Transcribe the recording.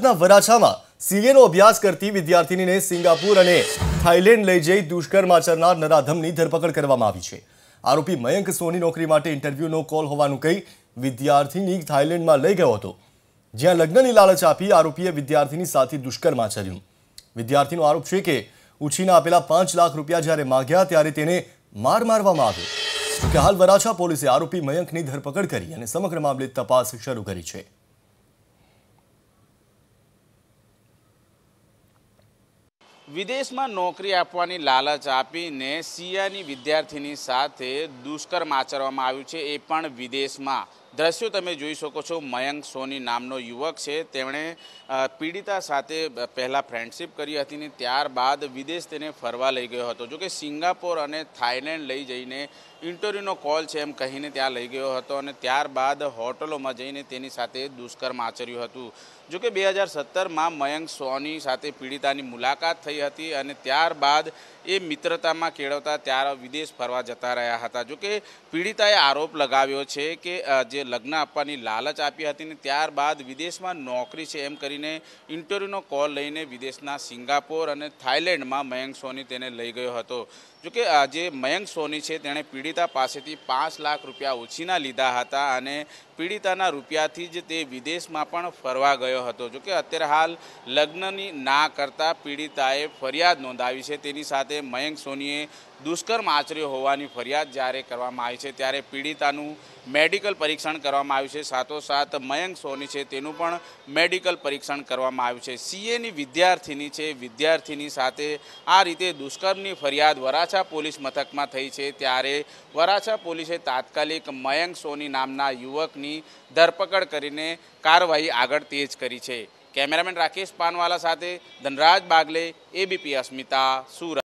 વરાછામાં સીએનો અભ્યાસ કરતી વિદ્યાર્થીનીને સિંગાપુર અને થાઇલેન્ડ લઈ જઈ દુષ્કર્મ આચરનાર નરાધમની ધરપકડ કરવામાં આવી છે। આરોપી મયંક સોની નોકરી માટે ઇન્ટરવ્યુનો કોલ હોવાનું કહી વિદ્યાર્થીની થાઇલેન્ડમાં લઈ ગયો હતો, જ્યાં લગ્નની લાલચ આપી આરોપીએ વિદ્યાર્થીની સાથે દુષ્કર્મ આચર્યું। વિદ્યાર્થીનો આરોપ છે કે ઉછીના આપેલા 5 લાખ રૂપિયા જ્યારે માંગ્યા ત્યારે તેને માર મારવામાં આવ્યો। કે હાલ વરાછા પોલીસે આરોપી મયંકની ધરપકડ કરી અને સમગ્ર મામલે તપાસ શરૂ કરી છે। विदेश में नौकरी आपवानी लालच आपीने सीआनी विद्यार्थीनी साथे दुष्कर्म आचरवामां आव्युं छे। ए पण विदेश में दृश्यों तमे जोई शको छो। मयंक सोनी नामनो युवक छे, तेमणे पीड़िता साथे पहला फ्रेंडशिप करी हती ने त्यारबाद विदेश तेने फरवा लई गयो हतो। जो कि सिंगापोर अने थाइलेंड लई जईने इंटरव्यूनो कॉल छे एम कहीने त्यां लई गयो हतो अने त्यारबाद होटलोमां जईने तेनी साथे दुष्कर्म आचर्युं हतुं। जो कि 2017 में मयंक सोनी साथे पीड़ितानी मुलाकात थई हती अने त्यारबाद ए मित्रतामां केळवता त्यार विदेश फरवा जता रह्या हता। जो कि पीड़िताए आरोप लगाव्यो छे के जे लग्न आपवानी लालच आपी हती ने त्यारबाद विदेश में नौकरी छे एम करीने इंटरव्यूनो कॉल लईने विदेशना सिंगापोर अने थाइलेंड में मयंक सोनी तेने लई गयो हतो। जो कि जे मयंक सोनी छे तेणे पीड़िता पासेथी 5 लाख रुपया उछीना लीधा हता अने पीड़िताना रुपयाथी ज ते विदेशमां पण फरवा गयो हतो। जो कि अत्यारे हाल लग्ननी ना करता पीड़िताए फरियाद नोंधावी छे। तेनी साथे मयंक सोनीए दुष्कर्म आचर्यो होवानी फरियाद ज्यारे करवामां आवी छे त्यारे पीड़ितानुं मेडिकल परीक्षण करवामां आव्युं छे। साथोसाथ मयंक सोनी छे तेनुं पण मेडिकल परीक्षण करवामां आव्युं छे। सीएनी विद्यार्थिनी छे, विद्यार्थिनी साथे आ रीते दुष्कर्मनी फरियाद वराछा पोलीस मथकमां थई छे त्यारे वराछा पोलीसे तात्कालिक मयंक सोनी नामना युवकनी धरपकड़ करीने कार्यवाही आगळ तेज करी छे। कैमरामेन राकेश पानवाला साथे धनराज बागले, एबीपी अस्मिता, सूरत।